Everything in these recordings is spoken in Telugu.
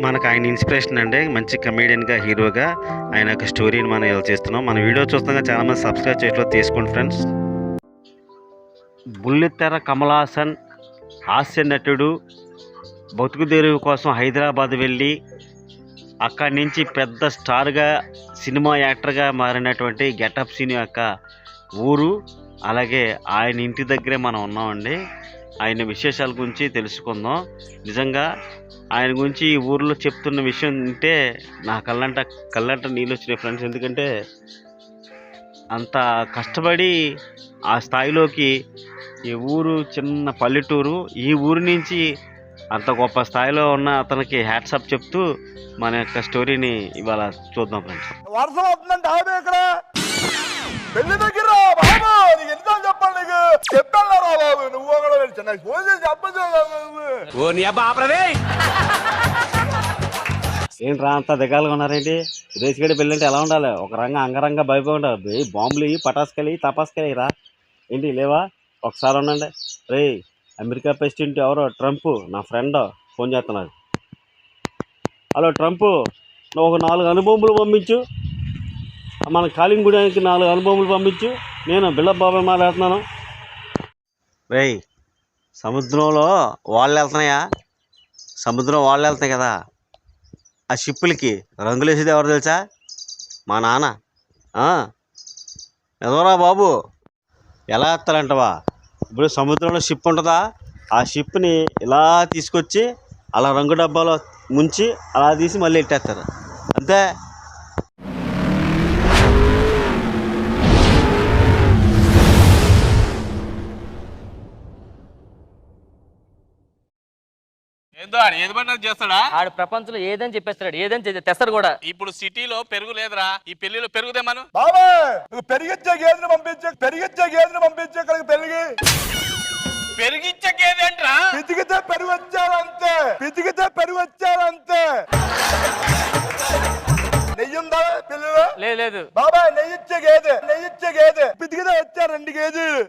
మనకు ఆయన ఇన్స్పిరేషన్ అండి. మంచి కమేడియన్గా, హీరోగా ఆయన యొక్క స్టోరీని మనం ఇలా చేస్తున్నాం. మన వీడియో చూస్తున్నాగా చాలామంది సబ్స్క్రైబ్ చేయట్లేదు, తీసుకోండి ఫ్రెండ్స్. బుల్లితెర కమల్ హాసన్ హాస్య నటుడు బతుకుదెరువు కోసం హైదరాబాద్ వెళ్ళి అక్కడి నుంచి పెద్ద స్టార్గా, సినిమా యాక్టర్గా మారినటువంటి గెటప్ సీన్ యొక్క ఊరు, అలాగే ఆయన ఇంటి దగ్గరే మనం ఉన్నామండి. ఆయన విశేషాల గురించి తెలుసుకుందాం. నిజంగా ఆయన గురించి ఈ ఊరిలో చెప్తున్న విషయం ఉంటే నా కళ్ళంట నీళ్ళు వచ్చినాయి ఫ్రెండ్స్. ఎందుకంటే అంత కష్టపడి ఆ స్థాయిలోకి, ఈ ఊరు చిన్న పల్లెటూరు, ఈ ఊరి నుంచి అంత గొప్ప స్థాయిలో ఉన్న అతనికి హ్యాట్సప్ చెప్తూ మన యొక్క స్టోరీని ఇవాళ చూద్దాం ఫ్రెండ్స్. వర్షం అవుతుందంటే ఆమె ఇక్కడ పెళ్లి దగ్గర బాబు నీకు ఎంత చెప్పాలి, నీకు చెప్పాను రా బాబు, నువ్వు కూడా నాకు ఫోన్ చేసి చెప్పచ్చు. ఏంట్రా అంత దిగాలుగా ఉన్నారేంటి? విదేశీగడి పెళ్ళి అంటే ఎలా ఉండాలి? ఒక అంగరంగ వైభవం ఉండాలి. బాంబులు ఇవి, పటాసుకెళ్ళి, తపాసుకెళ్ళి రా ఏంటి లేవా? ఒకసారి ఉండండి. రే, అమెరికా ప్రెసిడెంట్ ఎవరో ట్రంప్ నా ఫ్రెండ్ ఫోన్ చేస్తున్నాడు. హలో ట్రంప్, నువ్వు ఒక 4 అణుబాంబులు పంపించు, మన కాలింగూడానికి 4 అణుబాంబులు పంపించు. నేను బిల్లప్ బాబాయ్ మాట్లాడుతున్నాను. రే, సముద్రంలో వాళ్ళు వెళ్తున్నాయా? సముద్రం వాళ్ళు వెళ్తాయి కదా, ఆ షిప్పులకి రంగులు వేసేది ఎవరు తెలుసా? మా నాన్న. ఎదవరా బాబు, ఎలా వేస్తారంటవా? ఇప్పుడు సముద్రంలో షిప్ ఉంటుందా, ఆ షిప్ని ఇలా తీసుకొచ్చి అలా రంగు డబ్బాలో ముంచి అలా తీసి మళ్ళీ ఎట్టేస్తారు అంతే. ఏందో ఆడు ఏది పడినా చేస్తాడా? ఆడు ప్రపంచంలో ఏదని చెప్పేస్తాడు, ఏదని తెస్తాడు కూడా. ఇప్పుడు సిటీలో పెరుగు లేదురా, ఈ పెళ్లిలో పెరుగుదేమను. బాబా నువ్వు పెరిగిచ్చే గేదెని పంపించే ఇక్కడికి పెరిగి పెరిగిచ్చే గేదె అంటరా? పితికితే పెరుగు వచ్చారంతే. నెయ్యుందా పెళ్ళిలో? లేదు బాబా నెయ్యిచ్చే గేదె పితికితే వచ్చారు 2 కేజీలు.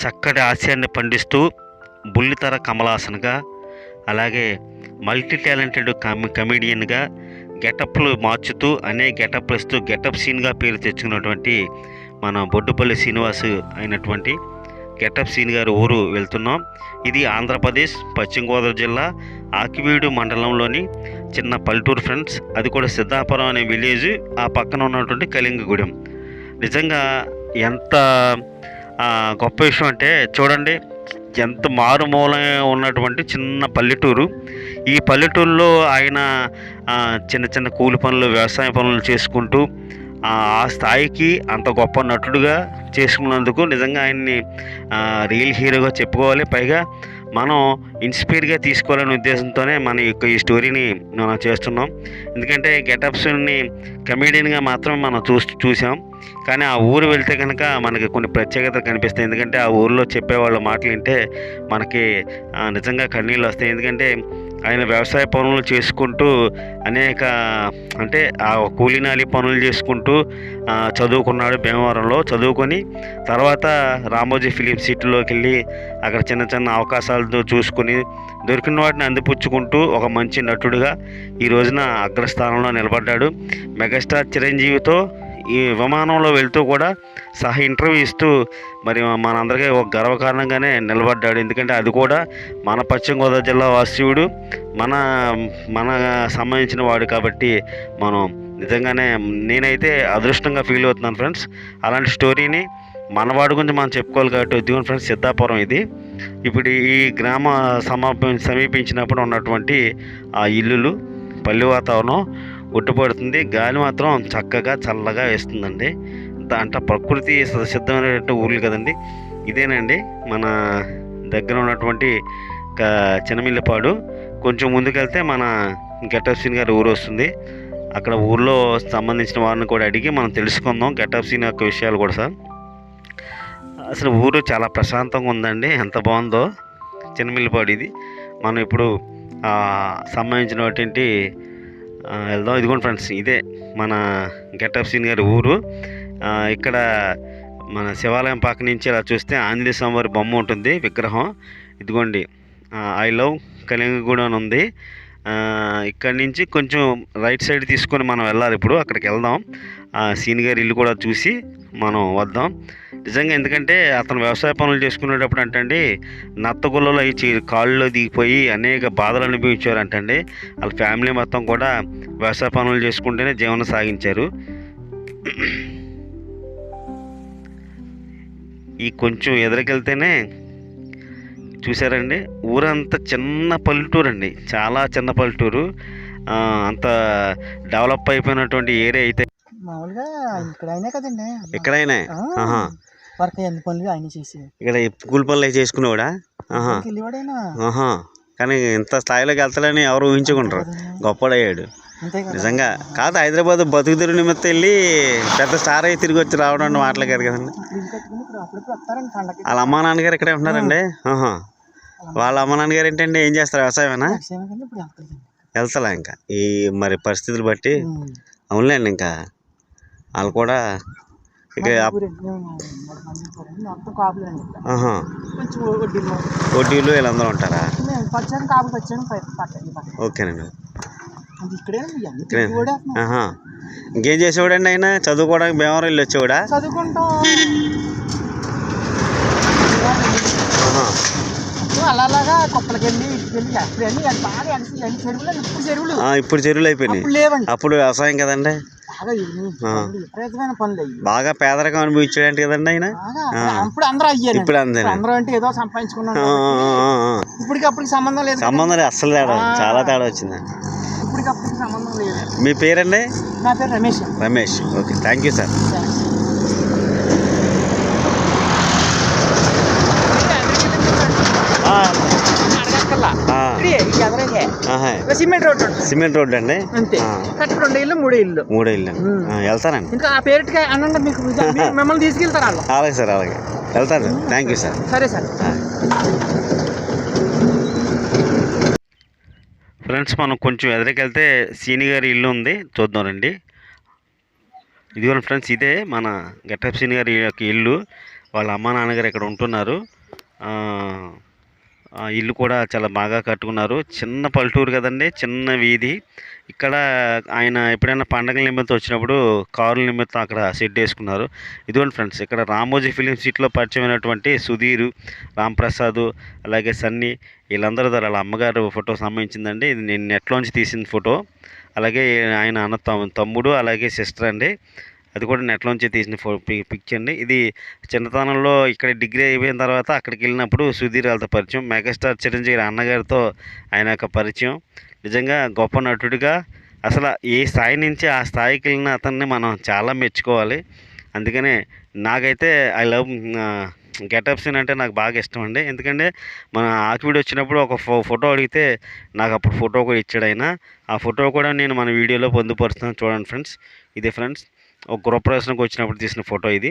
చక్కటి హాస్యాన్ని పండిస్తూ బుల్లితెర కమల్ హాసన్గా, అలాగే మల్టీ టాలెంటెడ్ కమెడియన్గా గెటప్లు మార్చుతూ అనేక గెటప్లు ఇస్తూ గెటప్ సీన్గా పేరు తెచ్చుకున్నటువంటి మన బొడ్డుపల్లి శ్రీనివాస్ అయినటువంటి గెటప్ సీన్ గారి ఊరు వెళ్తున్నాం. ఇది ఆంధ్రప్రదేశ్ పశ్చిమ గోదావరి జిల్లా ఆకివీడు మండలంలోని చిన్న పల్లెటూరు ఫ్రెండ్స్. అది కూడా సిద్ధాపురం అనే విలేజ్, ఆ పక్కన ఉన్నటువంటి కళింగగూడెం. నిజంగా ఎంత గొప్ప విషయం అంటే చూడండి, ఎంత మారుమూల ఉన్నటువంటి చిన్న పల్లెటూరు. ఈ పల్లెటూరులో ఆయన చిన్న చిన్న కూలి పనులు, వ్యవసాయ పనులు చేసుకుంటూ ఆ స్థాయికి అంత గొప్ప నటుడుగా చేసుకున్నందుకు నిజంగా ఆయన్ని రియల్ హీరోగా చెప్పుకోవాలి. పైగా మనం ఇన్స్పైర్గా తీసుకోవాలనే ఉద్దేశంతోనే మన యొక్క ఈ స్టోరీని మనం చేస్తున్నాం. ఎందుకంటే గెటప్స్ని కమెడియన్గా మాత్రం మనం చూసాం, కానీ ఆ ఊరు వెళ్తే కనుక మనకి కొన్ని ప్రత్యేకతలు కనిపిస్తాయి. ఎందుకంటే ఆ ఊరిలో చెప్పేవాళ్ళ మాటలు వింటే మనకి నిజంగా కన్నీళ్ళు వస్తాయి. ఎందుకంటే ఆయన వ్యవసాయ పనులు చేసుకుంటూ అంటే ఆ కూలీనాలి పనులు చేసుకుంటూ చదువుకున్నాడు. భీమవరంలో చదువుకొని తర్వాత రామోజీ ఫిలిం సిటీలోకి వెళ్ళి అక్కడ చిన్న చిన్న అవకాశాలతో చూసుకొని దొరికిన వాటిని అందిపుచ్చుకుంటూ ఒక మంచి నటుడిగా ఈ రోజున అగ్రస్థానంలో నిలబడ్డాడు. మెగాస్టార్ చిరంజీవితో ఈ విమానంలో వెళ్తూ కూడా ఇంటర్వ్యూ ఇస్తూ మరి మనందరికీ ఒక గర్వకారణంగానే నిలబడ్డాడు. ఎందుకంటే అది కూడా మన పశ్చిమ గోదావరి జిల్లా వాస్తవ్యుడు, మన సంబంధించిన వాడు కాబట్టి మనం నిజంగానే నేనైతే అదృష్టంగా ఫీల్ అవుతున్నాను ఫ్రెండ్స్. అలాంటి స్టోరీని మనవాడి గురించి మనం చెప్పుకోవాలి కాబట్టి ఉద్యోగం ఫ్రెండ్స్. సిద్ధాపురం ఇది. ఇప్పుడు ఈ గ్రామ సమీపించినప్పుడు ఉన్నటువంటి ఆ ఇల్లులు, పల్లె వాతావరణం ఉట్టుపడుతుంది. గాలి మాత్రం చక్కగా చల్లగా వేస్తుందండి. అంటే ప్రకృతి సిద్ధమైనటువంటి ఊర్లు కదండి. ఇదేనండి మన దగ్గర ఉన్నటువంటి చిన్నమిల్లిపాడు. కొంచెం ముందుకెళ్తే మన గెటప్ సీన్ గారి ఊరు వస్తుంది. అక్కడ ఊర్లో సంబంధించిన వారిని కూడా అడిగి మనం తెలుసుకుందాం గెటప్ సీన్ యొక్క విషయాలు కూడా. సార్ అసలు ఊరు చాలా ప్రశాంతంగా ఉందండి, ఎంత బాగుందో. చిన్నమిల్లిపాడు ఇది. మనం ఇప్పుడు సంబంధించినటువంటి వెళ్దాం. ఇదిగోండి ఫ్రెండ్స్, ఇదే మన గెటప్ సీన్ గారి ఊరు. ఇక్కడ మన శివాలయం పక్క నుంచి ఇలా చూస్తే ఆంజనేయ స్వామి వారి బొమ్మ ఉంటుంది, విగ్రహం. ఇదిగోండి ఐ లవ్ కలింగగూడెం అని ఉంది. ఇక్కడి నుంచి కొంచెం రైట్ సైడ్ తీసుకొని మనం వెళ్ళాలి. ఇప్పుడు అక్కడికి వెళ్దాం. సీని గారి ఇల్లు కూడా చూసి మనం వద్దాం. నిజంగా ఎందుకంటే అతను వ్యవసాయ పనులు చేసుకునేటప్పుడు అంటండి నత్తగుల్లలో అవి కాళ్ళలో దిగిపోయి అనేక బాధలు అనుభవించారంటండి. వాళ్ళ ఫ్యామిలీ మొత్తం కూడా వ్యవసాయ పనులు చేసుకుంటేనే జీవనం సాగించారు. ఈ కొంచెం ఎదురుకెళ్తేనే చూసారండి ఊరంతా చిన్న పల్లెటూరు అండి, చాలా చిన్న పల్లెటూరు. అంత డెవలప్ అయిపోయినటువంటి ఏరియా అయితే మామూలుగా ఇక్కడైనా కదండి, ఎక్కడైనా వర్క్ ఎన్ని పనులు ఆయన చేసి ఇక్కడ కూలి పనులు అవి చేసుకునేవాడా? వెళ్ళేవాడైనా. కానీ ఇంత స్థాయిలోకి వెళ్తాడని ఎవరు ఊహించుకుంటారు. గొప్పడయ్యాడు అంతే కదా. నిజంగా. కాదు హైదరాబాద్ బతుకుదెరువు నిమిత్తం వెళ్ళి పెద్ద స్టార్ అయ్యి తిరిగి వచ్చి రావడం అంటే మాటలు కాదు కదండి. ఇల్లు కట్టుకుని ఇప్పుడు అప్పుడప్పుడు వస్తారండి పండగకి. వాళ్ళ అమ్మా నాన్నగారు ఇక్కడే ఉంటున్నారండి. వాళ్ళ అమ్మ నాన్నగారు ఏంటంటే ఏం చేస్తారు? వ్యవసాయమేనా? వ్యవసాయం కానీ ఇప్పుడు వెళ్తారండి. వెళ్తలా ఇంకా ఈ మరి పరిస్థితులు బట్టి. అవునులేండి. ఇంకా వాళ్ళు కూడా ఇక మొత్తం కాపులు అండి. కొంచెం వడ్డీలు వీళ్ళందరూ ఉంటారా? పచ్చాను కాపులు వచ్చాను పక్కన. ఓకేనండి. ఇక్కడే ఇంకేం చేసేవాడండి ఆయన? చదువుకోవడానికి భీమవరం వెళ్ళి వచ్చేవాడా? చదువుకుంటాం అలాగా కొప్పలకి వెళ్ళి ఇటుకెళ్ళి అప్పుడన్నీ బాగా చెరువులు. ఇప్పుడు చెరువులు అయిపోయినాయి. లేవండి అప్పుడు వ్యవసాయం కదండి. విపరీతమైన పనులు అయ్యి బాగా పేదరికం అనుభవించాడంటే కదండి ఆయన. ఇప్పుడు అందరూ అయ్యారు. ఇప్పుడు అందరూ అంటే ఏదో సంపాదించుకున్నాం. ఇప్పటికప్పుడు సంబంధం లేదు. సంబంధం లేదు అస్సలు. తేడా చాలా తేడా వచ్చింది. ఇప్పటికప్పుడు సంబంధం లేదు. మీ పేరండి? నా పేరు Ramesh. Ramesh. Okay, thank you sir. Cement road అండి. అంతే. 2 ఇల్లు 3 ఇల్లు. 3 ఇల్లు వెళ్తానండి. ఇంకా ఆ పేరుకి అనండి మీకు మిమ్మల్ని తీసుకెళ్తారు వాళ్ళు. అలాగే సార్, అలాగే వెళ్తాను. Thank you sir. సరే సార్. ఫ్రెండ్స్ మనం కొంచెం ఎదురుకెళ్తే సీని గారి ఇల్లు ఉంది, చూద్దాం రండి. ఇదిగోండి ఫ్రెండ్స్, ఇదే మన గెటప్ సీని గారి యొక్క ఇల్లు. వాళ్ళ అమ్మ నాన్నగారు ఇక్కడ ఉంటున్నారు. ఇల్లు కూడా చాలా బాగా కట్టుకున్నారు. చిన్న పల్లెటూరు కదండి, చిన్న వీధి. ఇక్కడ ఆయన ఎప్పుడైనా పండగల నిమిత్తం వచ్చినప్పుడు కారుల నిమిత్తం అక్కడ సెట్ వేసుకున్నారు. ఇదిగోండి ఫ్రెండ్స్, ఇక్కడ రామోజీ ఫిలిం సిటీలో పరిచయమైనటువంటి సుధీర్, రాంప్రసాద్, అలాగే సన్నీ, వీళ్ళందరూ వాళ్ళ అమ్మగారు ఫోటో సంబంధించిందండి. ఇది నేను నెట్లోంచి తీసిన ఫోటో. అలాగే ఆయన అన్న తమ్ముడు, అలాగే సిస్టర్ అండి. అది కూడా నెట్లోంచి తీసిన పిక్చర్ అండి. ఇది చిన్నతనంలో ఇక్కడ డిగ్రీ అయిపోయిన తర్వాత అక్కడికి వెళ్ళినప్పుడు సుధీర్ వాళ్ళతో పరిచయం. మెగాస్టార్ చిరంజీవి అన్నగారితో ఆయన యొక్క పరిచయం. నిజంగా గొప్ప నటుడిగా అసలు ఏ స్థాయి నుంచి ఆ స్థాయికి వెళ్ళిన అతన్ని మనం చాలా మెచ్చుకోవాలి. అందుకనే నాకైతే ఐ లవ్ గెటప్ సీన్ అంటే నాకు బాగా ఇష్టం అండి. ఎందుకంటే మన ఆకివీడు వచ్చినప్పుడు ఒక ఫోటో అడిగితే నాకు అప్పుడు ఫోటో కూడా ఇచ్చాడు ఆయన. ఆ ఫోటో కూడా నేను మన వీడియోలో పొందుపరుస్తున్నాను. చూడండి ఫ్రెండ్స్, ఇదే ఫ్రెండ్స్ ఒక గృహప్రవేశానికి వచ్చినప్పుడు తీసిన ఫోటో ఇది.